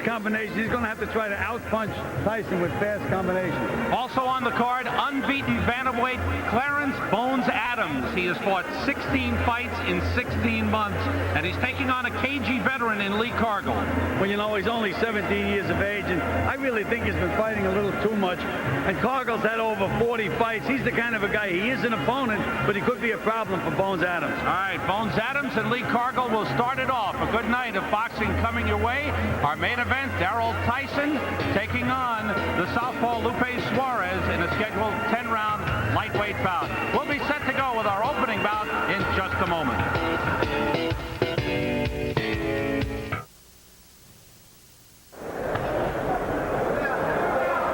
combinations. He's going to have to try to outpunch Tyson with fast combinations. Also on the card, unbeaten bantamweight Clarence Bones Adams. He has fought 16 fights in 16 months, and he's taking on a cagey veteran in Lee Cargle. Well, you know, he's only 17 years of age, and I really think he's been fighting a little too much. And Cargle's had over 40 fights. He's the kind of a guy, he is an opponent, but he could be a problem for Bones Adams. All right, Bones Adams and Lee Cargle will start it off. A good night of boxing coming your way. Our main event, Darrell Tyson taking on the southpaw Lupe Suarez in a scheduled 10-round lightweight bout. We'll be set to go with our opening bout in just a moment.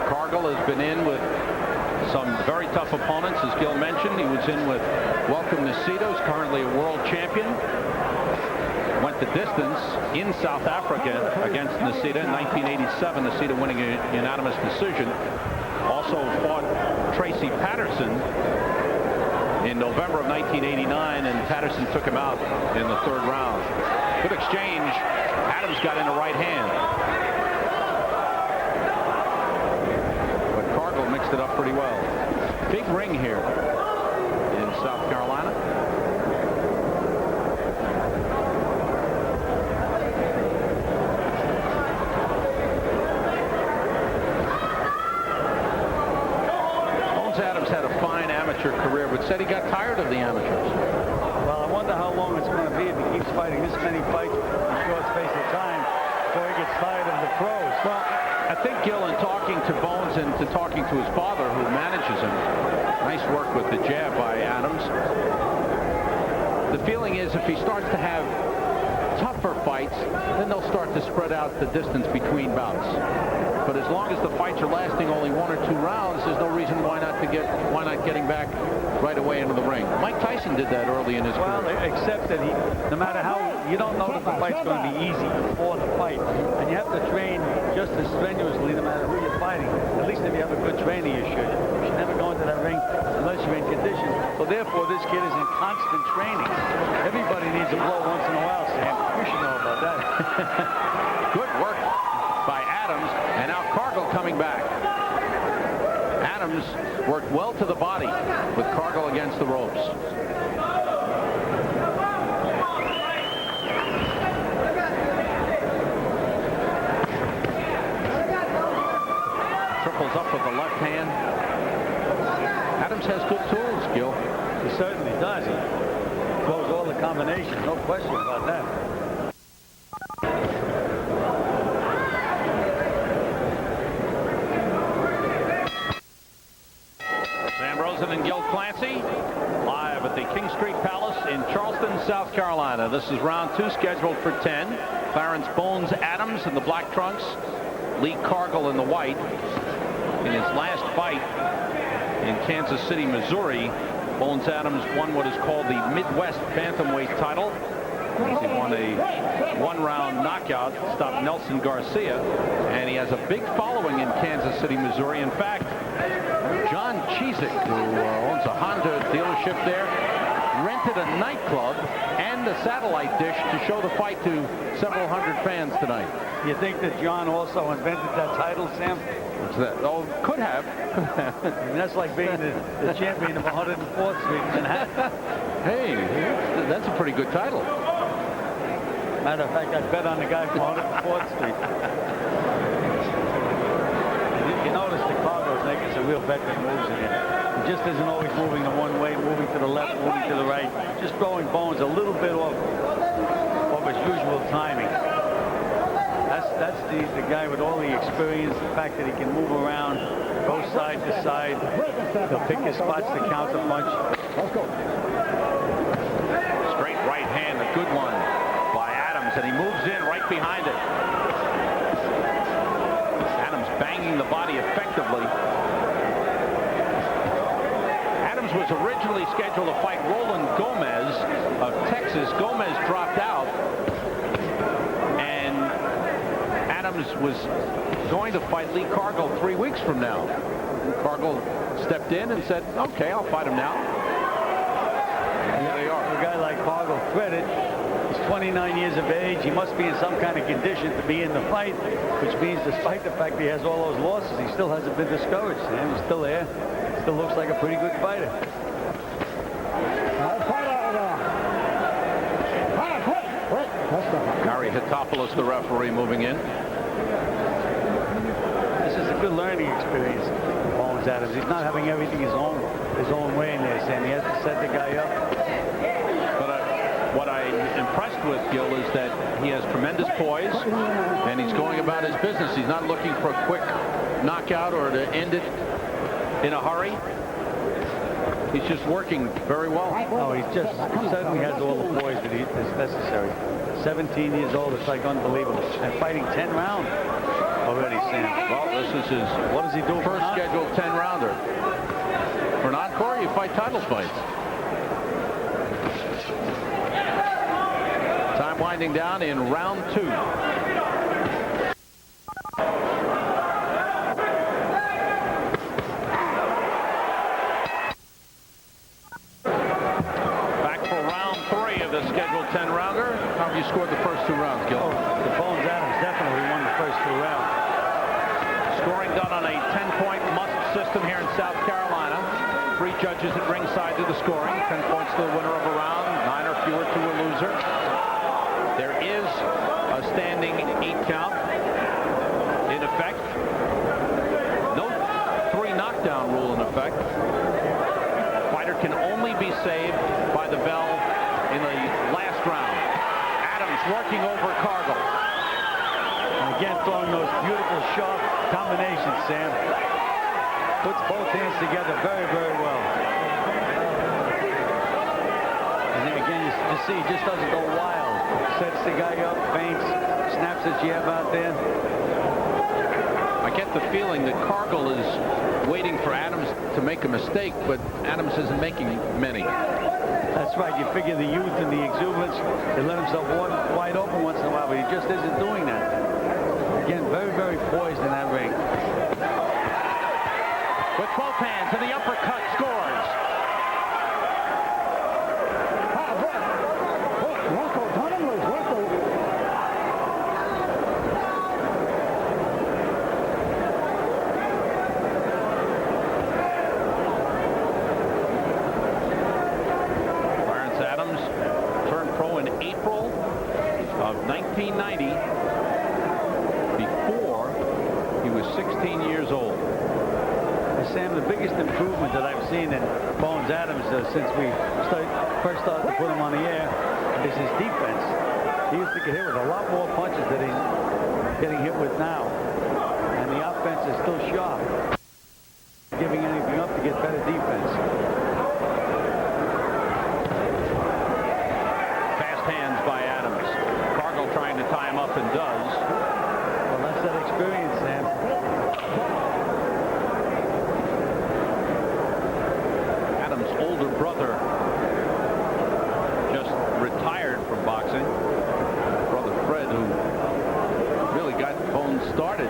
Cargle has been in with some very tough opponents, as Gil mentioned. He was in with Welcome Nacito, currently a world champion. Went the distance in South Africa against Nacita in 1987. Nacita winning a unanimous decision. Also fought Tracy Patterson in November of 1989, and Patterson took him out in the third round. Good exchange. Adams got in a right hand. But Cargle mixed it up pretty well. Big ring here in South Carolina. Adams had a fine amateur career, but said he got tired of the amateurs. Well, I wonder how long it's going to be if he keeps fighting this many fights in a short space of time before he gets tired of the pros. Well, I think, Gil, in talking to Bones and to talking to his father, who manages him, nice work with the jab by Adams. The feeling is if he starts to have tougher fights, then they'll start to spread out the distance between bouts. But as long as the fights are lasting only 1 or 2 rounds, there's no reason why not getting back right away into the ring. Mike Tyson did that early in his career. Well, except that no matter how, you don't know that the fight's going to be easy before the fight. And you have to train just as strenuously no matter who you're fighting. At least if you have a good trainer, you should. You should never go into that ring unless you're in condition. So therefore, this kid is in constant training. Everybody needs a blow once in a while, Sam. You should know about that. Good work by Adams, and now Cargle coming back. Adams worked well to the body with Cargle against the ropes. Triples up with the left hand. Adams has good tools, Gil. He certainly does. He throws all the combinations, no question about that. And Gil Clancy live at the King Street Palace in Charleston, South Carolina. This is round 2, scheduled for 10. Clarence Bones Adams in the black trunks, Lee Cargle in the white. In his last fight in Kansas City, Missouri, Bones Adams won what is called the Midwest Bantamweight title. He won a 1-round knockout, stopped Nelson Garcia, and he has a big following in Kansas City, Missouri. In fact, John Chizik, who owns a Honda dealership there, rented a nightclub and a satellite dish to show the fight to several hundred fans tonight. You think that John also invented that title, Sam? What's that? Oh, could have. I mean, that's like being the champion of 104th Street in Manhattan. Hey, that's a pretty good title. Matter of fact, I bet on the guy from 104th Street. You notice the Cargle's making some real veteran moves in here. He just isn't always moving the one way, moving to the left, moving to the right. Just throwing Bones a little bit off his usual timing. That's the guy with all the experience, the fact that he can move around, go side to side. He'll pick his spots to counter punch. Straight right hand, a good one by Adams, and he moves in right behind it. Adams banging the body effectively. Adams was originally scheduled to fight Roland Gomez of Texas. Gomez dropped out, and Adams was going to fight Lee Cargle 3 weeks from now. Cargle stepped in and said, okay, I'll fight him now. And here they are. A guy like Cargle, credit, he's 29 years of age. He must be in some kind of condition to be in the fight, which means despite the fact that he has all those losses, he still hasn't been discouraged. And he's still there. Still looks like a pretty good fighter. Harry Hitopoulos, the referee, moving in. This is a good learning experience for Bones Adams. He's not having everything his own way in there, Sam. He has to set the guy up. But what I'm impressed with, Gil, is that he has tremendous poise, and he's going about his business. He's not looking for a quick knockout or to end it in a hurry. He's just working very well. Oh, he certainly has all the poise that is necessary. 17 years old, it's like unbelievable. And fighting 10 rounds already, Sam. Well, this is his what does he do? First scheduled 10-rounder. For an encore, you fight title fights. Time winding down in round 2. Back for round 3 of the scheduled 10-rounder. How have you scored the first 2 rounds, Gil? The Bones Adams definitely won the first 2 rounds. Scoring done on a 10-point must system here in South Carolina. 3 judges at ringside do the scoring. 10 points to the winner of a round, 9 or fewer to a loser. There is a standing 8 count in effect. No 3 knockdown rule in effect. Fighter can only be saved by the bell in the last round. Adams working over Cargle. And again, throwing those beautiful, sharp combinations, Sam. Puts both hands together very, very well. And then again, you see, he just doesn't go wild. Sets the guy up, feints, snaps his jab out there. I get the feeling that Cargle is waiting for Adams to make a mistake, but Adams isn't making many. That's right. You figure the youth and the exuberance, he let himself wide open once in a while, but he just isn't doing that. Again, very, very poised in that ring. With both hands and the uppercut scores. Clarence Adams turned pro in April of 1990. Before he was 16 years old. Sam, the biggest improvement that I've seen in Bones Adams since we first started to put him on the air is his defense. He used to get hit with a lot more punches than he's getting hit with now. And the offense is still sharp. Giving anything up to get better defense. Fast hands by Adams. Cargle trying to tie him up and does. Well, that's that experience, Sam. Older brother just retired from boxing. Brother Fred, who really got Bones started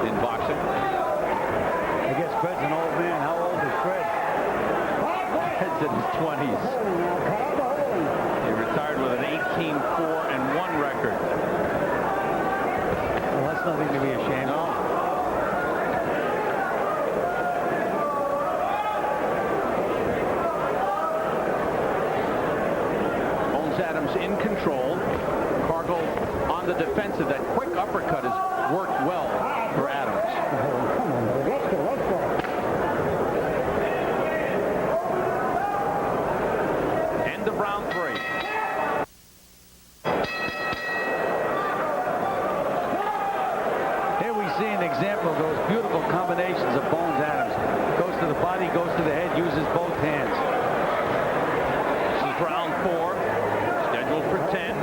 in boxing. I guess Fred's an old man. How old is Fred? Fred's in his 20s. He retired with an 18-4-1 record. Well, that's nothing to be ashamed of. Adams in control. Cargle on the defensive. That quick uppercut has worked well for Adams. End of round 3. Here we see an example of those beautiful combinations of Bones Adams. Goes to the body, goes to the head, uses both hands. This is round 4. For 10.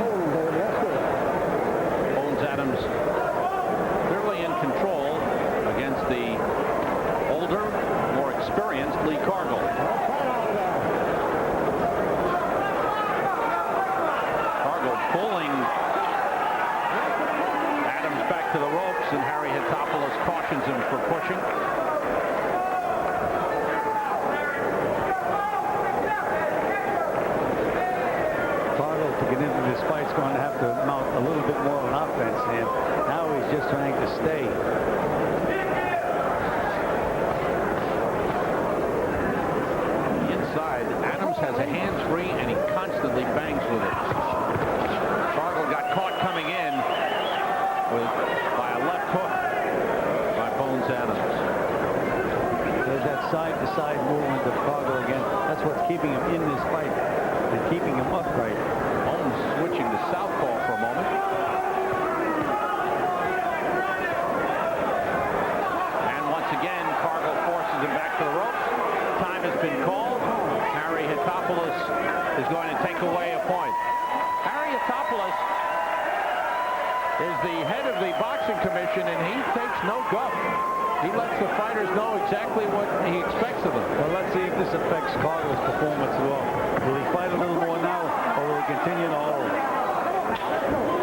Bones Adams clearly in control against the older, more experienced Lee Cargle. Cargle pulling Adams back to the ropes, and Harry Hitopoulos cautions him for pushing. To get into this fight's going to have trying to stay. Inside, Adams has a hands-free, and he constantly bangs with it. Cargle got caught coming in by a left hook by Bones Adams. There's that side-to-side movement of Cargle again. That's what's keeping him in this fight and keeping him upright. Bones switching to southpaw for a moment. And once again, Cargle forces him back to the ropes. Time has been called. Harry Hatopoulos is going to take away a point. Harry Hatopoulos is the head of the boxing commission, and he takes no guff. He lets the fighters know exactly what he expects of them. Well, let's see if this affects Cargle's performance at all. Will he fight a little more now, or will he continue to hold?